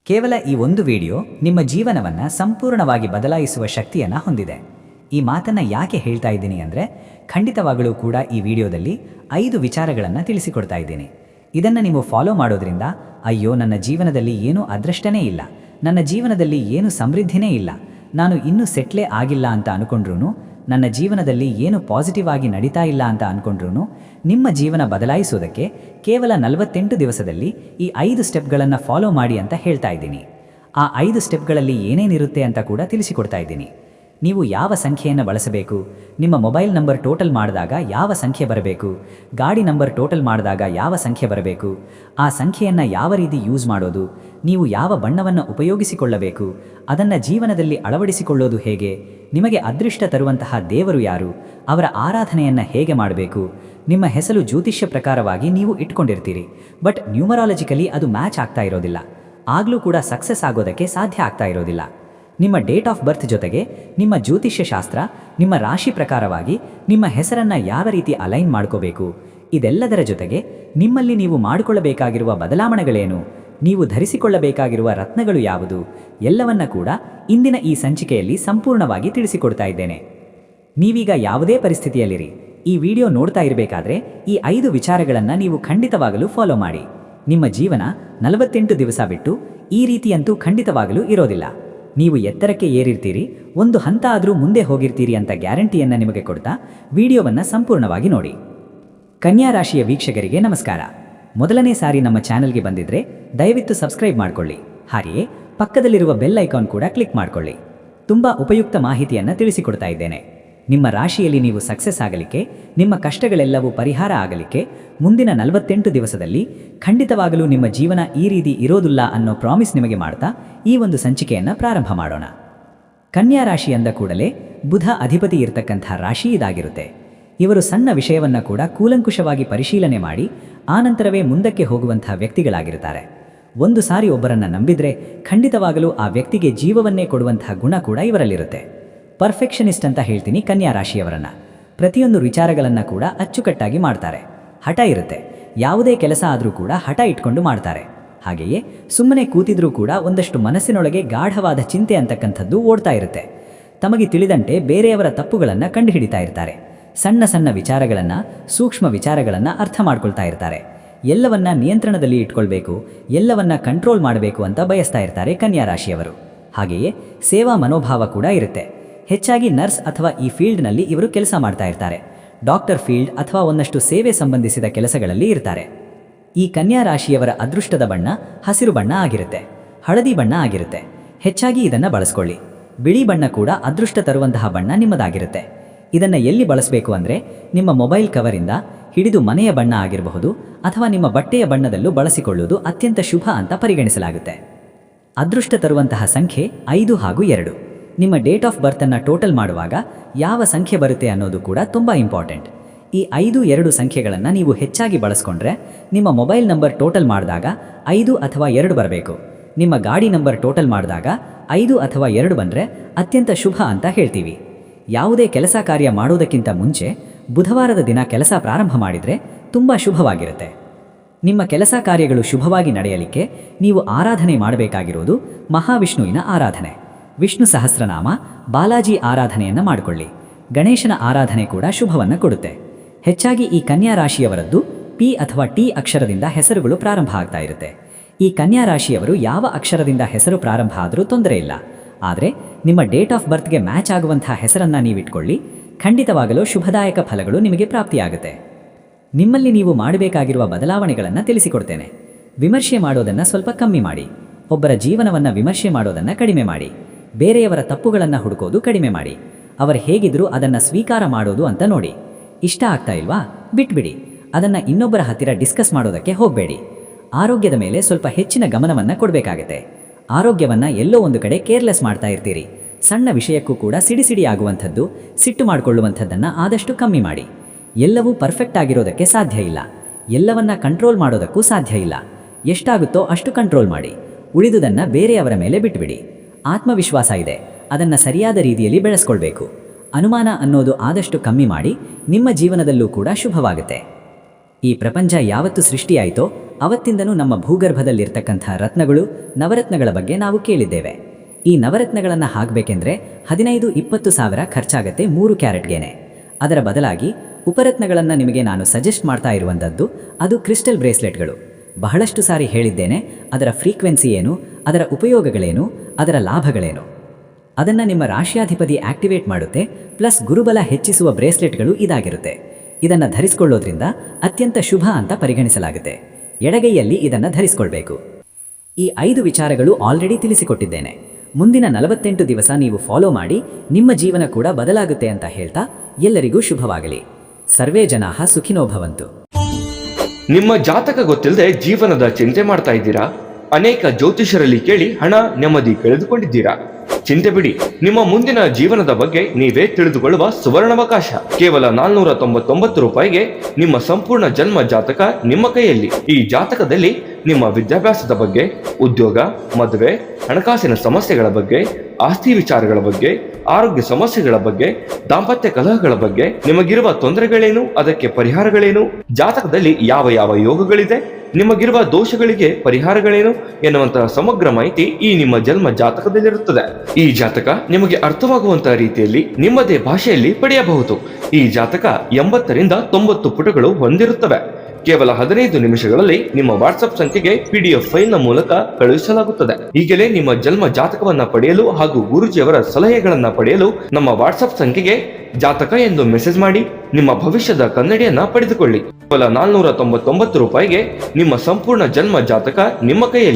ಕೇವಲ ಈ ಒಂದು ವಿಡಿಯೋ ನಿಮ್ಮ ಜೀವನವನ್ನು ಸಂಪೂರ್ಣವಾಗಿ ಬದಲಾಯಿಸುವ ಶಕ್ತಿಯನ್ನು ಹೊಂದಿದೆ. ಈ ಮಾತನ್ನು ಯಾಕೆ ಹೇಳ್ತಾ ಇದ್ದೀನಿ ಅಂದರೆ, ಖಂಡಿತವಾಗಲೂ ಕೂಡ ಈ ವಿಡಿಯೋದಲ್ಲಿ 5 ವಿಚಾರಗಳನ್ನು ತಿಳಿಸಿಕೊಡ್ತಾ ಇದ್ದೀನಿ. ಇದನ್ನು ನೀವು ಫಾಲೋ ಮಾಡೋದ್ರಿಂದ ಅಯ್ಯೋ ನನ್ನ ಜೀವನದಲ್ಲಿ ಏನೂ ಅದೃಷ್ಟನೇ ಇಲ್ಲ, ನನ್ನ ಜೀವನದಲ್ಲಿ ಏನು ಸಮೃದ್ಧಿನೇ ಇಲ್ಲ, ನಾನು ಇನ್ನೂ ಸೆಟ್ಲೇ ಆಗಿಲ್ಲ ಅಂತ ಅಂದ್ಕೊಂಡ್ರೂ, ನನ್ನ ಜೀವನದಲ್ಲಿ ಏನು ಪಾಸಿಟಿವ್ ಆಗಿ ನಡೀತಾ ಇಲ್ಲ ಅಂತ ಅಂದ್ಕೊಂಡ್ರೂ, ನಿಮ್ಮ ಜೀವನ ಬದಲಾಯಿಸೋದಕ್ಕೆ ಕೇವಲ 48 ದಿವಸದಲ್ಲಿ ಈ 5 ಸ್ಟೆಪ್ಗಳನ್ನು ಫಾಲೋ ಮಾಡಿ ಅಂತ ಹೇಳ್ತಾ ಇದ್ದೀನಿ. ಆ 5 ಸ್ಟೆಪ್ಗಳಲ್ಲಿ ಏನೇನಿರುತ್ತೆ ಅಂತ ಕೂಡ ತಿಳಿಸಿಕೊಡ್ತಾ ಇದ್ದೀನಿ. ನೀವು ಯಾವ ಸಂಖ್ಯೆಯನ್ನು ಬಳಸಬೇಕು, ನಿಮ್ಮ ಮೊಬೈಲ್ ನಂಬರ್ ಟೋಟಲ್ ಮಾಡಿದಾಗ ಯಾವ ಸಂಖ್ಯೆ ಬರಬೇಕು, ಗಾಡಿ ನಂಬರ್ ಟೋಟಲ್ ಮಾಡಿದಾಗ ಯಾವ ಸಂಖ್ಯೆ ಬರಬೇಕು, ಆ ಸಂಖ್ಯೆಯನ್ನು ಯಾವ ರೀತಿ ಯೂಸ್ ಮಾಡೋದು, ನೀವು ಯಾವ ಬಣ್ಣವನ್ನು ಉಪಯೋಗಿಸಿಕೊಳ್ಳಬೇಕು, ಅದನ್ನು ಜೀವನದಲ್ಲಿ ಅಳವಡಿಸಿಕೊಳ್ಳೋದು ಹೇಗೆ, ನಿಮಗೆ ಅದೃಷ್ಟ ತರುವಂತಹ ದೇವರು ಯಾರು, ಅವರ ಆರಾಧನೆಯನ್ನು ಹೇಗೆ ಮಾಡಬೇಕು, ನಿಮ್ಮ ಹೆಸರು ಜ್ಯೋತಿಷ್ಯ ಪ್ರಕಾರವಾಗಿ ನೀವು ಇಟ್ಕೊಂಡಿರ್ತೀರಿ, ಬಟ್ ನ್ಯೂಮರಾಲಜಿಕಲಿ ಅದು ಮ್ಯಾಚ್ ಆಗ್ತಾ ಇರೋದಿಲ್ಲ, ಆಗಲೂ ಕೂಡ ಸಕ್ಸಸ್ ಆಗೋದಕ್ಕೆ ಸಾಧ್ಯ ಆಗ್ತಾ ಇರೋದಿಲ್ಲ. ನಿಮ್ಮ ಡೇಟ್ ಆಫ್ ಬರ್ತ್ ಜೊತೆಗೆ ನಿಮ್ಮ ಜ್ಯೋತಿಷ್ಯ ಶಾಸ್ತ್ರ, ನಿಮ್ಮ ರಾಶಿ ಪ್ರಕಾರವಾಗಿ ನಿಮ್ಮ ಹೆಸರನ್ನು ಯಾವ ರೀತಿ ಅಲೈನ್ ಮಾಡ್ಕೋಬೇಕು, ಇದೆಲ್ಲದರ ಜೊತೆಗೆ ನಿಮ್ಮಲ್ಲಿ ನೀವು ಮಾಡಿಕೊಳ್ಳಬೇಕಾಗಿರುವ ಬದಲಾವಣೆಗಳೇನು, ನೀವು ಧರಿಸಿಕೊಳ್ಳಬೇಕಾಗಿರುವ ರತ್ನಗಳು ಯಾವುದು, ಎಲ್ಲವನ್ನ ಕೂಡ ಇಂದಿನ ಈ ಸಂಚಿಕೆಯಲ್ಲಿ ಸಂಪೂರ್ಣವಾಗಿ ತಿಳಿಸಿಕೊಡ್ತಾ ಇದ್ದೇನೆ. ನೀವೀಗ ಯಾವುದೇ ಪರಿಸ್ಥಿತಿಯಲ್ಲಿರಿ, ಈ ವಿಡಿಯೋ ನೋಡ್ತಾ ಇರಬೇಕಾದ್ರೆ ಈ 5 ವಿಚಾರಗಳನ್ನು ನೀವು ಖಂಡಿತವಾಗಲೂ ಫಾಲೋ ಮಾಡಿ. ನಿಮ್ಮ ಜೀವನ 48 ದಿವಸ ಬಿಟ್ಟು ಈ ರೀತಿಯಂತೂ ಖಂಡಿತವಾಗಲೂ ಇರೋದಿಲ್ಲ. ನೀವು ಎತ್ತರಕ್ಕೆ ಏರಿರ್ತೀರಿ, ಒಂದು ಹಂತ ಆದರೂ ಮುಂದೆ ಹೋಗಿರ್ತೀರಿ ಅಂತ ಗ್ಯಾರಂಟಿಯನ್ನು ನಿಮಗೆ ಕೊಡ್ತಾ ವಿಡಿಯೋವನ್ನು ಸಂಪೂರ್ಣವಾಗಿ ನೋಡಿ. ಕನ್ಯಾ ರಾಶಿಯ ವೀಕ್ಷಕರಿಗೆ ನಮಸ್ಕಾರ. ಮೊದಲನೇ ಸಾರಿ ನಮ್ಮ ಚಾನೆಲ್ಗೆ ಬಂದಿದ್ರೆ ದಯವಿಟ್ಟು ಸಬ್ಸ್ಕ್ರೈಬ್ ಮಾಡಿಕೊಳ್ಳಿ, ಹಾಗೆಯೇ ಪಕ್ಕದಲ್ಲಿರುವ ಬೆಲ್ ಐಕಾನ್ ಕೂಡ ಕ್ಲಿಕ್ ಮಾಡಿಕೊಳ್ಳಿ. ತುಂಬ ಉಪಯುಕ್ತ ಮಾಹಿತಿಯನ್ನು ತಿಳಿಸಿಕೊಡ್ತಾ ಇದ್ದೇನೆ. ನಿಮ್ಮ ರಾಶಿಯಲ್ಲಿ ನೀವು ಸಕ್ಸಸ್ ಆಗಲಿಕ್ಕೆ, ನಿಮ್ಮ ಕಷ್ಟಗಳೆಲ್ಲವೂ ಪರಿಹಾರ ಆಗಲಿಕ್ಕೆ ಮುಂದಿನ 48 ದಿವಸದಲ್ಲಿ ಖಂಡಿತವಾಗಲೂ ನಿಮ್ಮ ಜೀವನ ಈ ರೀತಿ ಇರೋದಿಲ್ಲ ಅನ್ನೋ ಪ್ರಾಮಿಸ್ ನಿಮಗೆ ಮಾಡ್ತಾ ಈ ಒಂದು ಸಂಚಿಕೆಯನ್ನು ಪ್ರಾರಂಭ ಮಾಡೋಣ. ಕನ್ಯಾ ರಾಶಿ ಅಂದ ಕೂಡಲೇ ಬುಧ ಅಧಿಪತಿ ಇರತಕ್ಕಂಥ ರಾಶಿ ಇದಾಗಿರುತ್ತೆ. ಇವರು ಸಣ್ಣ ವಿಷಯವನ್ನು ಕೂಡ ಕೂಲಂಕುಷವಾಗಿ ಪರಿಶೀಲನೆ ಮಾಡಿ ಆನಂತರವೇ ಮುಂದಕ್ಕೆ ಹೋಗುವಂತಹ ವ್ಯಕ್ತಿಗಳಾಗಿರ್ತಾರೆ. ಒಂದು ಸಾರಿ ಒಬ್ಬರನ್ನು ನಂಬಿದ್ರೆ ಖಂಡಿತವಾಗಲೂ ಆ ವ್ಯಕ್ತಿಗೆ ಜೀವವನ್ನೇ ಕೊಡುವಂತಹ ಗುಣ ಕೂಡ ಇವರಲ್ಲಿರುತ್ತೆ. ಪರ್ಫೆಕ್ಷನಿಸ್ಟ್ ಅಂತ ಹೇಳ್ತೀನಿ ಕನ್ಯಾ ರಾಶಿಯವರನ್ನು. ಪ್ರತಿಯೊಂದು ವಿಚಾರಗಳನ್ನು ಕೂಡ ಅಚ್ಚುಕಟ್ಟಾಗಿ ಮಾಡ್ತಾರೆ. ಹಠ ಇರುತ್ತೆ, ಯಾವುದೇ ಕೆಲಸ ಆದರೂ ಕೂಡ ಹಠ ಇಟ್ಕೊಂಡು ಮಾಡ್ತಾರೆ. ಹಾಗೆಯೇ ಸುಮ್ಮನೆ ಕೂತಿದ್ರೂ ಕೂಡ ಒಂದಷ್ಟು ಮನಸ್ಸಿನೊಳಗೆ ಗಾಢವಾದ ಚಿಂತೆ ಅಂತಕ್ಕಂಥದ್ದು ಓಡ್ತಾ ಇರುತ್ತೆ. ತಮಗೆ ತಿಳಿದಂತೆ ಬೇರೆಯವರ ತಪ್ಪುಗಳನ್ನು ಕಂಡುಹಿಡಿತಾ ಇರ್ತಾರೆ. ಸಣ್ಣ ಸಣ್ಣ ವಿಚಾರಗಳನ್ನು, ಸೂಕ್ಷ್ಮ ವಿಚಾರಗಳನ್ನು ಅರ್ಥ ಮಾಡ್ಕೊಳ್ತಾ ಇರ್ತಾರೆ. ಎಲ್ಲವನ್ನ ನಿಯಂತ್ರಣದಲ್ಲಿ ಇಟ್ಕೊಳ್ಬೇಕು, ಎಲ್ಲವನ್ನ ಕಂಟ್ರೋಲ್ ಮಾಡಬೇಕು ಅಂತ ಬಯಸ್ತಾ ಇರ್ತಾರೆ ಕನ್ಯಾ ರಾಶಿಯವರು. ಹಾಗೆಯೇ ಸೇವಾ ಮನೋಭಾವ ಕೂಡ ಇರುತ್ತೆ. ಹೆಚ್ಚಾಗಿ ನರ್ಸ್ ಅಥವಾ ಈ ಫೀಲ್ಡ್ನಲ್ಲಿ ಇವರು ಕೆಲಸ ಮಾಡ್ತಾ ಇರ್ತಾರೆ. ಡಾಕ್ಟರ್ ಫೀಲ್ಡ್ ಅಥವಾ ಒಂದಷ್ಟು ಸೇವೆ ಸಂಬಂಧಿಸಿದ ಕೆಲಸಗಳಲ್ಲಿ ಇರ್ತಾರೆ. ಈ ಕನ್ಯಾ ರಾಶಿಯವರ ಅದೃಷ್ಟದ ಬಣ್ಣ ಹಸಿರು ಬಣ್ಣ ಆಗಿರುತ್ತೆ, ಹಳದಿ ಬಣ್ಣ ಆಗಿರುತ್ತೆ. ಹೆಚ್ಚಾಗಿ ಇದನ್ನು ಬಳಸ್ಕೊಳ್ಳಿ. ಬಿಳಿ ಬಣ್ಣ ಕೂಡ ಅದೃಷ್ಟ ತರುವಂತಹ ಬಣ್ಣ ನಿಮ್ಮದಾಗಿರುತ್ತೆ. ಇದನ್ನು ಎಲ್ಲಿ ಬಳಸಬೇಕು ಅಂದರೆ, ನಿಮ್ಮ ಮೊಬೈಲ್ ಕವರಿಂದ ಹಿಡಿದು ಮನೆಯ ಬಣ್ಣ ಆಗಿರಬಹುದು ಅಥವಾ ನಿಮ್ಮ ಬಟ್ಟೆಯ ಬಣ್ಣದಲ್ಲೂ ಬಳಸಿಕೊಳ್ಳುವುದು ಅತ್ಯಂತ ಶುಭ ಅಂತ ಪರಿಗಣಿಸಲಾಗುತ್ತೆ. ಅದೃಷ್ಟ ತರುವಂತಹ ಸಂಖ್ಯೆ 5 ಹಾಗೂ 2. ನಿಮ್ಮ ಡೇಟ್ ಆಫ್ ಬರ್ತನ್ನು ಟೋಟಲ್ ಮಾಡುವಾಗ ಯಾವ ಸಂಖ್ಯೆ ಬರುತ್ತೆ ಅನ್ನೋದು ಕೂಡ ತುಂಬ ಇಂಪಾರ್ಟೆಂಟ್. ಈ 5, 2 ಸಂಖ್ಯೆಗಳನ್ನು ನೀವು ಹೆಚ್ಚಾಗಿ ಬಳಸ್ಕೊಂಡ್ರೆ ನಿಮ್ಮ ಮೊಬೈಲ್ ನಂಬರ್ ಟೋಟಲ್ ಮಾಡಿದಾಗ 5 ಅಥವಾ 2 ಬರಬೇಕು. ನಿಮ್ಮ ಗಾಡಿ ನಂಬರ್ ಟೋಟಲ್ ಮಾಡಿದಾಗ 5 ಅಥವಾ 2 ಬಂದರೆ ಅತ್ಯಂತ ಶುಭ ಅಂತ ಹೇಳ್ತೀವಿ. ಯಾವುದೇ ಕೆಲಸ ಕಾರ್ಯ ಮಾಡೋದಕ್ಕಿಂತ ಮುಂಚೆ ಬುಧವಾರದ ದಿನ ಕೆಲಸ ಪ್ರಾರಂಭ ಮಾಡಿದರೆ ತುಂಬ ಶುಭವಾಗಿರುತ್ತೆ. ನಿಮ್ಮ ಕೆಲಸ ಕಾರ್ಯಗಳು ಶುಭವಾಗಿ ನಡೆಯಲಿಕ್ಕೆ ನೀವು ಆರಾಧನೆ ಮಾಡಬೇಕಾಗಿರೋದು ಮಹಾವಿಷ್ಣುವಿನ ಆರಾಧನೆ. ವಿಷ್ಣು ಸಹಸ್ರನಾಮ, ಬಾಲಾಜಿ ಆರಾಧನೆಯನ್ನು ಮಾಡಿಕೊಳ್ಳಿ. ಗಣೇಶನ ಆರಾಧನೆ ಕೂಡ ಶುಭವನ್ನು ಕೊಡುತ್ತೆ. ಹೆಚ್ಚಾಗಿ ಈ ಕನ್ಯಾ ರಾಶಿಯವರದ್ದು ಪಿ ಅಥವಾ ಟಿ ಅಕ್ಷರದಿಂದ ಹೆಸರುಗಳು ಪ್ರಾರಂಭ ಆಗ್ತಾ ಇರುತ್ತೆ. ಈ ಕನ್ಯಾ ರಾಶಿಯವರು ಯಾವ ಅಕ್ಷರದಿಂದ ಹೆಸರು ಪ್ರಾರಂಭ ಆದರೂ ತೊಂದರೆ ಇಲ್ಲ, ಆದರೆ ನಿಮ್ಮ ಡೇಟ್ ಆಫ್ ಬರ್ತ್ಗೆ ಮ್ಯಾಚ್ ಆಗುವಂತಹ ಹೆಸರನ್ನು ನೀವಿಟ್ಕೊಳ್ಳಿ. ಖಂಡಿತವಾಗಲೂ ಶುಭದಾಯಕ ಫಲಗಳು ನಿಮಗೆ ಪ್ರಾಪ್ತಿಯಾಗುತ್ತೆ. ನಿಮ್ಮಲ್ಲಿ ನೀವು ಮಾಡಬೇಕಾಗಿರುವ ಬದಲಾವಣೆಗಳನ್ನು ತಿಳಿಸಿಕೊಡ್ತೇನೆ. ವಿಮರ್ಶೆ ಮಾಡೋದನ್ನು ಸ್ವಲ್ಪ ಕಮ್ಮಿ ಮಾಡಿ. ಒಬ್ಬರ ಜೀವನವನ್ನು ವಿಮರ್ಶೆ ಮಾಡೋದನ್ನು ಕಡಿಮೆ ಮಾಡಿ. ಬೇರೆಯವರ ತಪ್ಪುಗಳನ್ನು ಹುಡುಕೋದು ಕಡಿಮೆ ಮಾಡಿ. ಅವರು ಹೇಗಿದ್ರೂ ಅದನ್ನು ಸ್ವೀಕಾರ ಮಾಡೋದು ಅಂತ ನೋಡಿ. ಇಷ್ಟ ಆಗ್ತಾ ಇಲ್ವಾ, ಬಿಟ್ಬಿಡಿ. ಅದನ್ನು ಇನ್ನೊಬ್ಬರ ಹತ್ತಿರ ಡಿಸ್ಕಸ್ ಮಾಡೋದಕ್ಕೆ ಹೋಗಬೇಡಿ. ಆರೋಗ್ಯದ ಮೇಲೆ ಸ್ವಲ್ಪ ಹೆಚ್ಚಿನ ಗಮನವನ್ನು ಕೊಡಬೇಕಾಗತ್ತೆ. ಆರೋಗ್ಯವನ್ನು ಎಲ್ಲೋ ಒಂದು ಕಡೆ ಕೇರ್ಲೆಸ್ ಮಾಡ್ತಾ ಇರ್ತೀರಿ. ಸಣ್ಣ ವಿಷಯಕ್ಕೂ ಕೂಡ ಸಿಡಿ ಆಗುವಂಥದ್ದು, ಸಿಟ್ಟು ಮಾಡಿಕೊಳ್ಳುವಂಥದ್ದನ್ನು ಆದಷ್ಟು ಕಮ್ಮಿ ಮಾಡಿ. ಎಲ್ಲವೂ ಪರ್ಫೆಕ್ಟ್ ಆಗಿರೋದಕ್ಕೆ ಸಾಧ್ಯ ಇಲ್ಲ, ಎಲ್ಲವನ್ನ ಕಂಟ್ರೋಲ್ ಮಾಡೋದಕ್ಕೂ ಸಾಧ್ಯ ಇಲ್ಲ. ಎಷ್ಟಾಗುತ್ತೋ ಅಷ್ಟು ಕಂಟ್ರೋಲ್ ಮಾಡಿ, ಉಳಿದುದನ್ನು ಬೇರೆಯವರ ಮೇಲೆ ಬಿಟ್ಬಿಡಿ. ಆತ್ಮವಿಶ್ವಾಸ ಇದೆ, ಅದನ್ನು ಸರಿಯಾದ ರೀತಿಯಲ್ಲಿ ಬೆಳೆಸ್ಕೊಳ್ಬೇಕು. ಅನುಮಾನ ಅನ್ನೋದು ಆದಷ್ಟು ಕಮ್ಮಿ ಮಾಡಿ, ನಿಮ್ಮ ಜೀವನದಲ್ಲೂ ಕೂಡ ಶುಭವಾಗುತ್ತೆ. ಈ ಪ್ರಪಂಚ ಯಾವತ್ತು ಸೃಷ್ಟಿಯಾಯಿತೋ ಅವತ್ತಿಂದನೂ ನಮ್ಮ ಭೂಗರ್ಭದಲ್ಲಿರ್ತಕ್ಕಂಥ ರತ್ನಗಳು, ನವರತ್ನಗಳ ಬಗ್ಗೆ ನಾವು ಕೇಳಿದ್ದೇವೆ. ಈ ನವರತ್ನಗಳನ್ನು ಹಾಕಬೇಕೆಂದ್ರೆ 15-20 ಸಾವಿರ ಖರ್ಚಾಗತ್ತೆ 3 ಕ್ಯಾರೆಟ್ಗೇನೆ. ಅದರ ಬದಲಾಗಿ ಉಪರತ್ನಗಳನ್ನು ನಿಮಗೆ ನಾನು ಸಜೆಸ್ಟ್ ಮಾಡ್ತಾ ಇರುವಂಥದ್ದು ಅದು ಕ್ರಿಸ್ಟಲ್ ಬ್ರೇಸ್ಲೆಟ್ಗಳು. ಬಹಳಷ್ಟು ಸಾರಿ ಹೇಳಿದ್ದೇನೆ, ಅದರ ಫ್ರೀಕ್ವೆನ್ಸಿ ಏನು, ಅದರ ಉಪಯೋಗಗಳೇನು, ಅದರ ಲಾಭಗಳೇನು. ಅದನ್ನು ನಿಮ್ಮ ರಾಶಿಯಾಧಿಪತಿ ಆಕ್ಟಿವೇಟ್ ಮಾಡುತ್ತೆ. ಪ್ಲಸ್ ಗುರುಬಲ ಹೆಚ್ಚಿಸುವ ಬ್ರೇಸ್ಲೆಟ್ಗಳು ಇದಾಗಿರುತ್ತೆ. ಇದನ್ನು ಧರಿಸಿಕೊಳ್ಳೋದ್ರಿಂದ ಅತ್ಯಂತ ಶುಭ ಅಂತ ಪರಿಗಣಿಸಲಾಗುತ್ತೆ. ಎಡಗೈಯಲ್ಲಿ ಇದನ್ನು ಧರಿಸಿಕೊಳ್ಬೇಕು. ಈ 5 ವಿಚಾರಗಳು ಆಲ್ರೆಡಿ ತಿಳಿಸಿಕೊಟ್ಟಿದ್ದೇನೆ. ಮುಂದಿನ 48 ದಿವಸ ನೀವು ಫಾಲೋ ಮಾಡಿ, ನಿಮ್ಮ ಜೀವನ ಕೂಡ ಬದಲಾಗುತ್ತೆ ಅಂತ ಹೇಳ್ತಾ ಎಲ್ಲರಿಗೂ ಶುಭವಾಗಲಿ. ಸರ್ವೇ ಜನಾಃ ಸುಖಿನೋ ಭವಂತು. ನಿಮ್ಮ ಜಾತಕ ಗೊತ್ತಿಲ್ಲದೆ ಜೀವನದ ಚಿಂತೆ ಮಾಡ್ತಾ ಇದ್ದೀರಾ? ಅನೇಕ ಜ್ಯೋತಿಷರಲ್ಲಿ ಕೇಳಿ ಹಣ ನೆಮ್ಮದಿ ಕಳೆದುಕೊಂಡಿದ್ದೀರಾ? ಚಿಂತೆ ಬಿಡಿ, ನಿಮ್ಮ ಮುಂದಿನ ಜೀವನದ ಬಗ್ಗೆ ನೀವೇ ತಿಳಿದುಕೊಳ್ಳುವ ಸುವರ್ಣಾವಕಾಶ. ಕೇವಲ 499 ರೂಪಾಯಿಗೆ ನಿಮ್ಮ ಸಂಪೂರ್ಣ ಜನ್ಮ ಜಾತಕ ನಿಮ್ಮ ಕೈಯಲ್ಲಿ. ಈ ಜಾತಕದಲ್ಲಿ ನಿಮ್ಮ ವಿದ್ಯಾಭ್ಯಾಸದ ಬಗ್ಗೆ, ಉದ್ಯೋಗ, ಮದುವೆ, ಹಣಕಾಸಿನ ಸಮಸ್ಯೆಗಳ ಬಗ್ಗೆ, ಆಸ್ತಿ ವಿಚಾರಗಳ ಬಗ್ಗೆ, ಆರೋಗ್ಯ ಸಮಸ್ಯೆಗಳ ಬಗ್ಗೆ, ದಾಂಪತ್ಯ ಕಲಹಗಳ ಬಗ್ಗೆ, ನಿಮಗಿರುವ ತೊಂದರೆಗಳೇನು, ಅದಕ್ಕೆ ಪರಿಹಾರಗಳೇನು, ಜಾತಕದಲ್ಲಿ ಯಾವ ಯಾವ ಯೋಗಗಳಿದೆ, ನಿಮಗಿರುವ ದೋಷಗಳಿಗೆ ಪರಿಹಾರಗಳೇನು ಎನ್ನುವಂತಹ ಸಮಗ್ರ ಮಾಹಿತಿ ಈ ನಿಮ್ಮ ಜನ್ಮ ಜಾತಕದಲ್ಲಿರುತ್ತದೆ. ಈ ಜಾತಕ ನಿಮಗೆ ಅರ್ಥವಾಗುವಂತಹ ರೀತಿಯಲ್ಲಿ ನಿಮ್ಮದೇ ಭಾಷೆಯಲ್ಲಿ ಪಡೆಯಬಹುದು. ಈ ಜಾತಕ 80ರಿಂದ 90 ಪುಟಗಳು ಹೊಂದಿರುತ್ತವೆ. ಕೇವಲ 15 ನಿಮಿಷಗಳಲ್ಲಿ ನಿಮ್ಮ ವಾಟ್ಸ್ಆಪ್ ಸಂಖ್ಯೆಗೆ PDF ಫೈಲ್ನ ಮೂಲಕ ಕಳುಹಿಸಲಾಗುತ್ತದೆ. ಈಗಲೇ ನಿಮ್ಮ ಜನ್ಮ ಜಾತಕವನ್ನ ಪಡೆಯಲು ಹಾಗೂ ಗುರುಜಿಯವರ ಸಲಹೆಗಳನ್ನ ಪಡೆಯಲು ನಮ್ಮ ವಾಟ್ಸ್ಆಪ್ ಸಂಖ್ಯೆಗೆ ಜಾತಕ ಎಂದು ಮೆಸೇಜ್ ಮಾಡಿ ನಿಮ್ಮ ಭವಿಷ್ಯದ ಕನ್ನಡಿಯನ್ನ ಪಡೆದುಕೊಳ್ಳಿ. ಕೇವಲ 499 ರೂಪಾಯಿಗೆ ನಿಮ್ಮ ಸಂಪೂರ್ಣ ಜನ್ಮ ಜಾತಕ ನಿಮ್ಮ ಕೈಯಲ್ಲಿ.